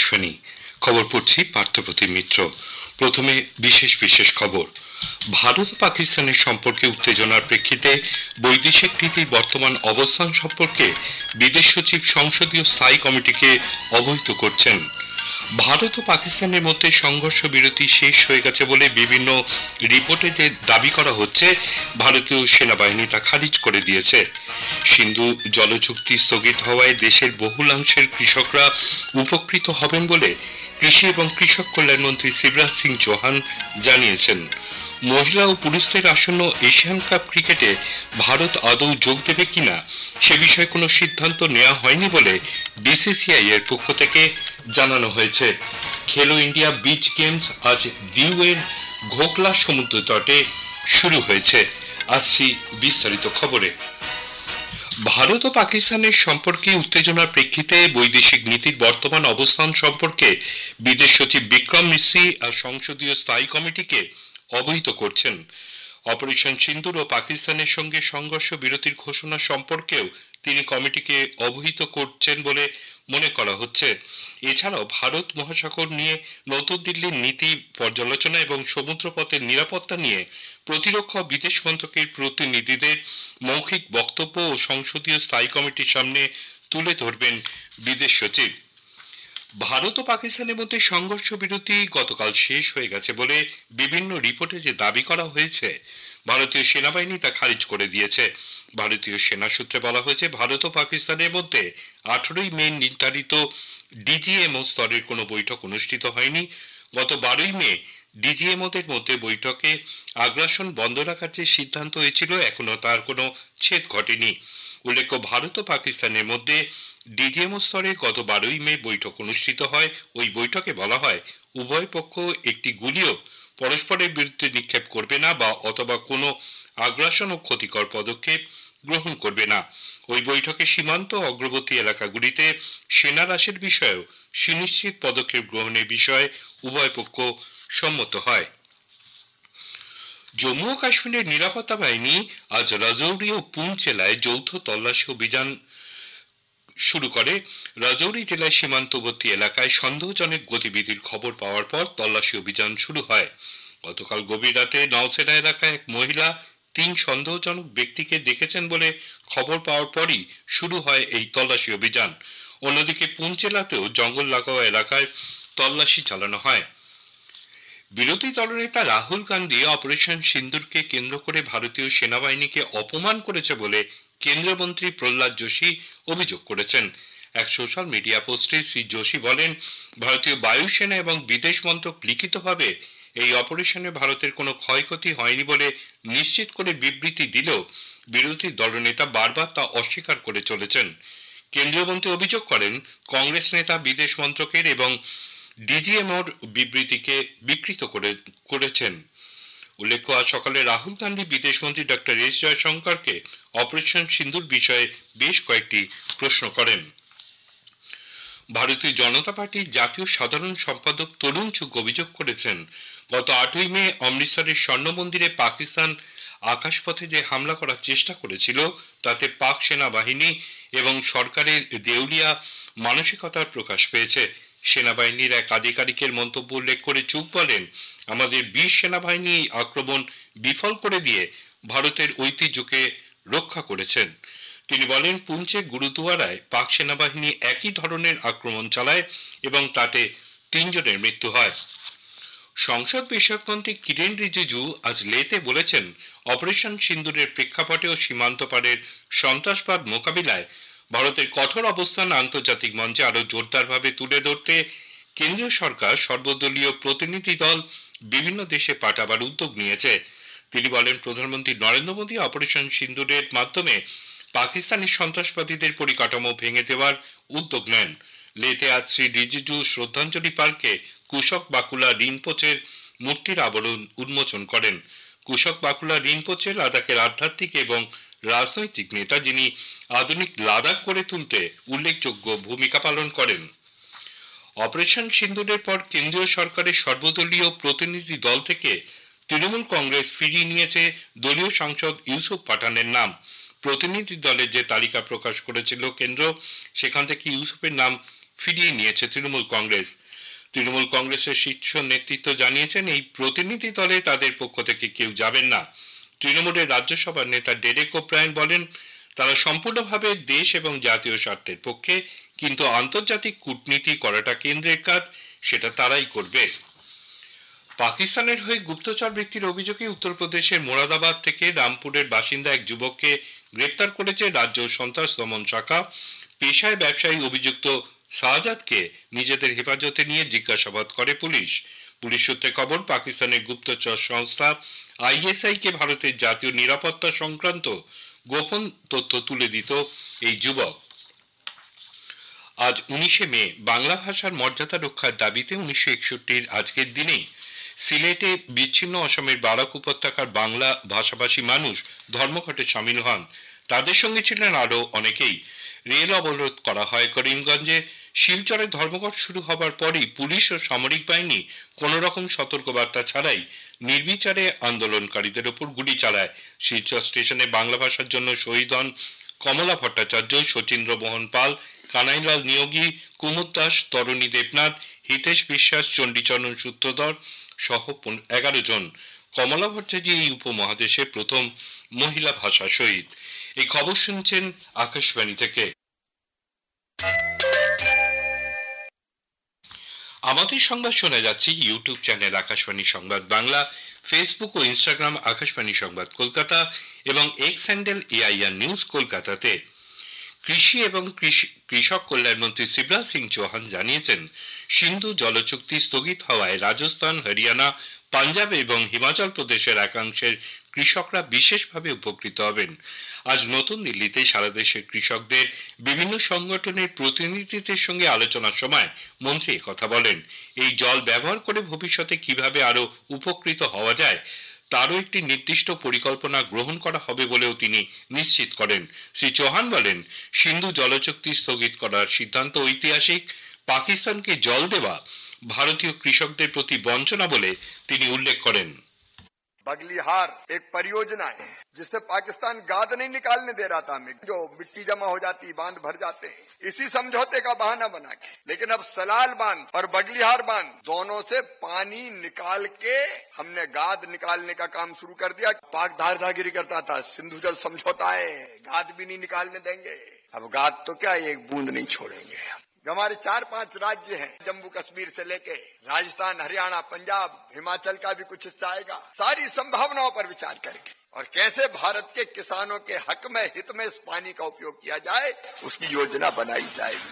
আকাশবাণী খবর পড়ছি পার্থপ্রতিম মিত্র। প্রথমে বিশেষ খবর। ভারত পাকিস্তানের সম্পর্কে উত্তেজনার প্রেক্ষিতে বৈদেশিক নীতির বর্তমান অবস্থান সম্পর্কে বিদেশ সচিব সংসদীয় স্থায়ী কমিটিকে অবহিত করছেন। ভারত ও পাকিস্তানের মধ্যে সংঘর্ষ বিরতি শেষ হয়ে গেছে বলে বিভিন্ন রিপোর্টে যে দাবি করা হচ্ছে, ভারতীয় সেনাবাহিনী তা খারিজ করে দিয়েছে। সিন্ধু জল চুক্তি স্থগিত হওয়ায় দেশের বহুলাংশের কৃষকরা উপকৃত হবেন বলে কৃষি এবং কৃষক কল্যাণ মন্ত্রী শিবরাজ সিং চৌহান জানিয়েছেন। মহিলা ও পুরুষদের আসন্ন এশিয়ান কাপ ক্রিকেটে ভারত আদৌ যোগ দেবে কিনা সে বিষয়ে কোনো সিদ্ধান্ত নেওয়া হয়নি বলে বিসিসিআই এর পক্ষ থেকে জানানো হয়েছে। খেলো ইন্ডিয়া বিচ গেমস আজ দিউয়ের ঘোকলা সমুদ্র তটে শুরু হয়েছে। আসছি বিস্তারিত খবরে। ভারত ও পাকিস্তানের সম্পর্কে উত্তেজনার প্রেক্ষিতে বৈদেশিক নীতির বর্তমান অবস্থান সম্পর্কে বিদেশ সচিব বিক্রম মিশ্রি আর সংসদীয় স্থায়ী কমিটিকে অবহিত করছেন। অপারেশন সিন্দুর ও পাকিস্তানের সঙ্গে সংঘর্ষ বিরতির ঘোষণা সম্পর্কেও তিনি কমিটিকে অবহিত করছেন বলে মনে করা হচ্ছে। এছাড়াও ভারত মহাসাগর নিয়ে নতুন দিল্লির নীতি পর্যালোচনা এবং সমুদ্রপথের নিরাপত্তা নিয়ে প্রতিরক্ষা ও বিদেশ মন্ত্রকের প্রতিনিধিদের মৌখিক বক্তব্য ও সংসদীয় স্থায়ী কমিটির সামনে তুলে ধরবেন বিদেশ সচিব। ভারত ও পাকিস্তানের মধ্যে সংঘর্ষ বিরতি গতকাল শেষ হয়ে গেছে বলে বিভিন্ন রিপোর্টে যে দাবি করা হয়েছে, ভারতীয় সেনাবাহিনী তা খারিজ করে দিয়েছে। ভারতীয় সেনা সূত্রে বলা হয়েছে, ভারত ও পাকিস্তানের মধ্যে 18ই মে নির্ধারিত ডিজিএমও স্তরের কোনো বৈঠক অনুষ্ঠিত হয়নি। গত 12ই মে ডিজিএমওদের মধ্যে বৈঠকে আগ্রাসন বন্ধ রাখার যে সিদ্ধান্ত হয়েছিল, এখনো তার কোনো ছেদ ঘটেনি। উল্লেখ্য, ভারত ও পাকিস্তানের মধ্যে ডিজিএমও স্তরে গত 12ই মে বৈঠক অনুষ্ঠিত হয়। ওই বৈঠকে বলা হয়, উভয় পক্ষ একটি গুলিও পরস্পরের বিরুদ্ধে নিক্ষেপ করবে না বা অথবা কোনো আগ্রাসন ও ক্ষতিকর পদক্ষেপ গ্রহণ করবে না। ওই বৈঠকে সীমান্ত অগ্রবর্তী এলাকাগুলিতে সেনা হ্রাসের বিষয়েও সুনিশ্চিত পদক্ষেপ গ্রহণের বিষয়ে উভয় পক্ষ সম্মত হয়। জম্মু ও কাশ্মীরের নিরাপত্তা বাহিনী আজ রাজৌরি ও পুঞ্চ জেলায় যৌথ তল্লাশি অভিযান শুরু করে। রাজৌরি জেলায় সীমান্তবর্তী এলাকায় সন্দেহজনক গতিবিধির খবর পাওয়ার পর তল্লাশি অভিযান শুরু হয়। গতকাল গভীর রাতে নওসেরা এলাকায় এক মহিলা 3 সন্দেহজনক ব্যক্তিকে দেখেছেন বলে খবর পাওয়ার পরই শুরু হয় এই তল্লাশি অভিযান। অন্যদিকে পুঞ্চ জেলাতেও জঙ্গল লাগোয়া এলাকায় তল্লাশি চালানো হয়। বিরোধী দলনেতা রাহুল গান্ধী অপারেশন সিন্দুরকে কেন্দ্র করে ভারতীয় সেনাবাহিনীকে অপমান করেছে বলে কেন্দ্রীয় মন্ত্রী প্রহ্লাদ যোশী অভিযোগ করেছেন। এক সোশ্যাল মিডিয়া পোস্টে শ্রী যোশী বলেন, ভারতীয় বায়ুসেনা এবং বিদেশ মন্ত্রক লিখিতভাবে এই অপারেশনে ভারতের কোনো ক্ষয়ক্ষতি হয়নি বলে নিশ্চিত করে বিবৃতি দিলেও বিরোধী দলনেতা বারবার তা অস্বীকার করে চলেছেন। কেন্দ্রীয় মন্ত্রী অভিযোগ করেন, কংগ্রেস নেতা বিদেশ মন্ত্রকের এবং ডিজিএমওর বিবৃতিকে বিকৃত করেছেন। উল্লেখ্য, আজ সকালে রাহুল গান্ধী বিদেশমন্ত্রী ডক্টর এস জয়শঙ্করকে অপারেশন সিন্দুর বিষয়ে বেশ কয়েকটি প্রশ্ন করেন। ভারতীয় জনতা পার্টির জাতীয় সাধারণ সম্পাদক তরুণ চুগ অভিযোগ করেছেন, গত 8ই মে অমৃতসরের স্বর্ণ মন্দিরে পাকিস্তান আকাশপথে যে হামলা করার চেষ্টা করেছিল, তাতে পাক সেনাবাহিনী এবং সরকারের দেউলিয়া মানসিকতার প্রকাশ পেয়েছে। সেনাবাহিনীর এক আধিকারিকের মন্তব্য উল্লেখ করে চুগ বলেন, আমাদের 20 সেনাবাহিনী আক্রমণ বিফল করে দিয়ে ভারতের ঐতিহ্যকে রক্ষা করেছেন। তিনি বলেন, পুঞ্চে গুরুদুয়ারায় পাক সেনাবাহিনী একই ধরনের আক্রমণ চালায় এবং তাতে 3 জনের মৃত্যু হয়। সংসদ বিষয়ক মন্ত্রী কিরেন রিজিজু আজ লেতে বলেছেন, অপারেশন সিন্দুরের প্রেক্ষাপটে ও সীমান্ত পারের সন্ত্রাসবাদ মোকাবিলায় ভারতের কঠোর অবস্থান আন্তর্জাতিক মঞ্চে আরো জোরদারভাবে তুলে ধরতে কেন্দ্রীয় সরকার সর্বদলীয় প্রতিনিধি দল বিভিন্ন দেশে পাঠাবার উদ্যোগ নিয়েছে। তিনি বলেন, প্রধানমন্ত্রী নরেন্দ্র মোদী অপারেশন সিন্দুরের মাধ্যমে পাকিস্তানি সন্ত্রাসবাদীদের পরিকাঠামো ভেঙে দেওয়ার উদ্যোগ নেন। লেতে আজ শ্রী রিজিজু শ্রদ্ধাঞ্জলি পার্কে কুশক বাকুলা রিনপোচের মূর্তির আবরণ উন্মোচন করেন। কুশক বাকুলা রিনপোচে লাদাখের আধ্যাত্মিক এবং রাজনৈতিক নেতা, যিনি আধুনিক লাদাখ গড়ে তুলতে উল্লেখযোগ্য ভূমিকা পালন করেন। অপারেশন সিন্দুরের পর কেন্দ্রীয় সরকারের সর্বদলীয় প্রতিনিধি দল থেকে তৃণমূল কংগ্রেস ফিরিয়ে নিয়েছে দলীয় সাংসদ ইউসুফ পাঠানের নাম। প্রতিনিধি দলের যে তালিকা প্রকাশ করেছিল কেন্দ্র, সেখান থেকে ইউসুফের নাম ফিরিয়ে নিয়েছে তৃণমূল কংগ্রেস। তৃণমূল কংগ্রেসের শীর্ষ নেতৃত্ব জানিয়েছেন এই প্রতিনিধি দলে তাদের পক্ষ থেকে কেউ যাবেন না। তৃণমূলের রাজ্যসভার নেতা ডেরেক ওব্রায়েন বলেন, তারা সম্পূর্ণভাবে দেশ এবং জাতীয় স্বার্থের পক্ষে, কিন্তু আন্তর্জাতিক কূটনীতি করাটা কেন্দ্রের কাজ, সেটা তারাই করবে। পাকিস্তানের হয়ে গুপ্তচর বৃত্তির অভিযোগে উত্তরপ্রদেশের মোরাদাবাদ থেকে রামপুরের বাসিন্দা এক যুবককে গ্রেপ্তার করেছে রাজ্য সন্ত্রাস দমন শাখা। পেশায় ব্যবসায়ী অভিযুক্ত শাহজাদকে নিজেদের হেফাজতে নিয়ে জিজ্ঞাসাবাদ করে পুলিশ। পুলিশ সূত্রে খবর, পাকিস্তানের গুপ্তচর সংস্থা আইএসআই কে ভারতের জাতীয় নিরাপত্তা সংক্রান্ত গোপন তথ্য তুলে দিত এই যুবক। আজ 19শে মে বাংলা ভাষার মর্যাদা রক্ষার দাবিতে 1961 আজকের দিনেই সিলেটে বিচ্ছিন্ন অসমের বারাক উপত্যকার বাংলা ভাষাভাষী মানুষ ধর্মঘটে সামিল হন। তাদের সঙ্গে ছিলেন আরও অনেকেই। রেল অবরোধ করা হয় করিমগঞ্জে। শিলচরে ধর্মঘট শুরু হবার পরই পুলিশ ও সামরিক বাহিনী কোন রকম সতর্কবার্তা ছাড়াই নির্বিচারে আন্দোলনকারীদের ওপর গুলি চালায়। শিলচর স্টেশনে বাংলা ভাষার জন্য শহীদ হন কমলা ভট্টাচার্য, শচীন্দ্র মোহন পাল, কানাইলাল নিয়োগী, কুমুদ দাস, তরণী দেবনাথ, হিতেশ বিশ্বাস, চণ্ডীচরণ সূত্রধর সহ 11 জন। কমলা ভট্টাচার্য এই উপমহাদেশের প্রথম মহিলা ভাষা শহীদ। এই খবর শুনছেন আকাশবাণী থেকে। আমাদের সংবাদ শোনা যাচ্ছে ইউটিউব চ্যানেল আকাশবাণী সংবাদ বাংলা, ফেসবুক ও ইনস্টাগ্রাম আকাশবাণী সংবাদ কলকাতা এবং এক্স হ্যান্ডেল এআইআর নিউজ কলকাতাতে। কৃষি এবং কৃষক কল্যাণ মন্ত্রী শিবরাজ সিং চৌহান জানিয়েছেন, সিন্ধু জলচুক্তি স্থগিত হওয়ায় রাজস্থান, হরিয়ানা, পাঞ্জাব এবং হিমাচল প্রদেশের একাংশের কৃষকরা বিশেষভাবে উপকৃত হবেন। আজ নতুন দিল্লিতে সারা দেশের কৃষকদের বিভিন্ন সংগঠনের প্রতিনিধিদের সঙ্গে আলোচনার সময় মন্ত্রী কথা বলেন। এই জল ব্যবহার করে ভবিষ্যতে কিভাবে আরো উপকৃত হওয়া যায় তারও একটি নির্দিষ্ট পরিকল্পনা গ্রহণ করা হবে বলেও তিনি নিশ্চিত করেন। শ্রী চৌহান বলেন, সিন্ধু জলচুক্তি স্থগিত করার সিদ্ধান্ত ঐতিহাসিক। পাকিস্তানকে জল দেওয়া ভারতীয় কৃষকদের প্রতি বঞ্চনা বলে তিনি উল্লেখ করেন। बगलीहार एक परियोजना है जिससे पाकिस्तान गाद नहीं निकालने दे रहा था हमें, जो मिट्टी जमा हो जाती, बांध भर जाते हैं, इसी समझौते का बहाना बना के। लेकिन अब सलाल बांध और बगलीहार बांध दोनों से पानी निकाल के हमने गाद निकालने का काम शुरू कर दिया। पाक धारदागिरी करता था, सिंधु जल समझौता है, गाद भी नहीं निकालने देंगे। अब गाद तो क्या, एक बूंद नहीं छोड़ेंगे। हमारे 4-5 राज्य हैं, जम्मू कश्मीर से लेके राजस्थान, हरियाणा, पंजाब, हिमाचल का भी कुछ हिस्सा आएगा। सारी संभावनाओं पर विचार करेंगे और कैसे भारत के किसानों के हक में, हित में इस पानी का उपयोग किया जाए, उसकी योजना बनाई जाएगी।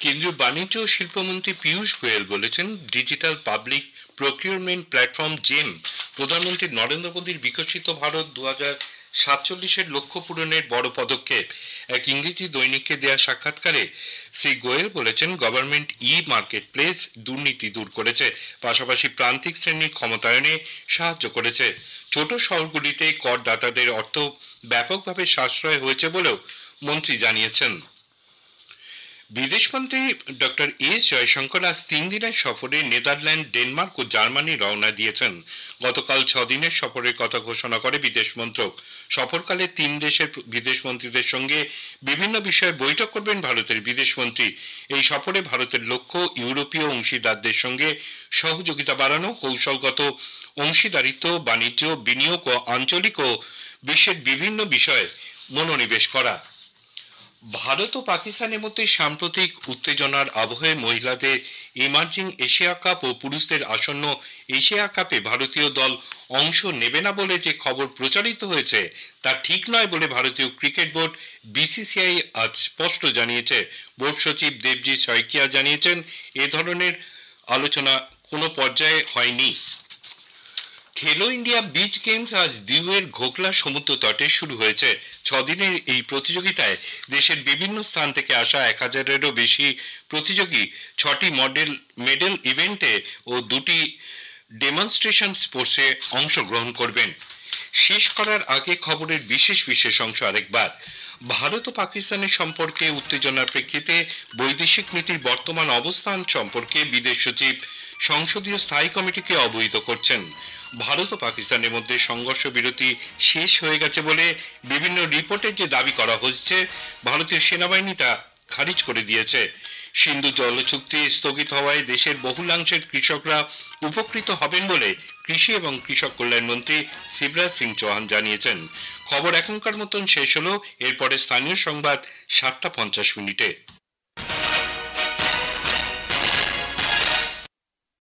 কেন্দ্রীয় বাণিজ্য ও শিল্পমন্ত্রী পীযূষ গোয়েল বলেছেন, ডিজিটাল পাবলিক প্রকিউরমেন্ট প্ল্যাটফর্ম জেম প্রধানমন্ত্রী নরেন্দ্র মোদীর বিকশিত ভারত 2047 লক্ষ্য পূরণের বড় পদক্ষেপ। এক ইংরেজি দৈনিককে দেয়া সাক্ষাৎকারে শ্রী গোয়েল বলেছেন, গভর্নমেন্ট মার্কেট প্লেস দুর্নীতি দূর করেছে, পাশাপাশি প্রান্তিক শ্রেণীর ক্ষমতায়নে সাহায্য করেছে। ছোট শহরগুলিতে করদাতাদের অর্থ ব্যাপকভাবে সাশ্রয় হয়েছে বলেও মন্ত্রী জানিয়েছেন। বিদেশমন্ত্রী ডক্টর এস জয়শঙ্কর আজ 3 দিনের সফরে নেদারল্যান্ড, ডেনমার্ক ও জার্মানি রওনা দিয়েছেন। গতকাল 6 দিনের সফরের কথা ঘোষণা করে বিদেশ মন্ত্রক। সফরকালে 3 দেশের বিদেশমন্ত্রীদের সঙ্গে বিভিন্ন বিষয়ে বৈঠক করবেন ভারতের বিদেশমন্ত্রী। এই সফরে ভারতের লক্ষ্য ইউরোপীয় অংশীদারদের সঙ্গে সহযোগিতা বাড়ানো, কৌশলগত অংশীদারিত্ব, বাণিজ্য, বিনিয়োগ ও আঞ্চলিক ও বিশ্বের বিভিন্ন বিষয়ে মনোনিবেশ করা। ভারত ও পাকিস্তানের মধ্যে সাম্প্রতিক উত্তেজনার আবহে মহিলাদের ইমার্জিং এশিয়া কাপ ও পুরুষদের আসন্ন এশিয়া কাপে ভারতীয় দল অংশ নেবে না বলে যে খবর প্রচারিত হয়েছে তা ঠিক নয় বলে ভারতীয় ক্রিকেট বোর্ড বিসিসিআই আজ স্পষ্ট জানিয়েছে। বোর্ড সচিব দেবজিৎ শইকিয়া জানিয়েছেন, এ ধরনের আলোচনা কোনো পর্যায়ে হয়নি। খেলো ইন্ডিয়া বিচ গেমস আজ দিউয়ের ঘোকলা সমুদ্র তটে শুরু হয়েছে। 6 দিনের এই প্রতিযোগিতায় দেশের বিভিন্ন স্থান থেকে আসা 1000-এরও বেশি প্রতিযোগী 6টি মেডেল ইভেন্টে ও 2টি ডেমনস্ট্রেশন স্পোর্টসে অংশগ্রহণ করবেন। শেষ করার আগে খবরের বিশেষ অংশ আরেকবার। ভারত ও পাকিস্তানের সম্পর্কে উত্তেজনার প্রেক্ষিতে বৈদেশিক নীতির বর্তমান অবস্থান সম্পর্কে বিদেশ সচিব সংসদীয় স্থায়ী কমিটিকে অবহিত করছেন। ভারত ও পাকিস্তানের মধ্যে সংঘর্ষ বিরতি শেষ হয়ে গেছে বলে বিভিন্ন রিপোর্টে যে দাবি করা হচ্ছে, ভারতীয় সেনাবাহিনী তা খারিজ করে দিয়েছে। সিন্ধু জল চুক্তি স্থগিত হওয়ায় দেশের বহুলাংশের কৃষকরা উপকৃত হবেন বলে কৃষি এবং কৃষক কল্যাণ মন্ত্রী শিবরাজ সিং চৌহান জানিয়েছেন। খবর এখনকার মতন শেষ হলো। এরপরে স্থানীয় সংবাদ 7:50 মিনিটে।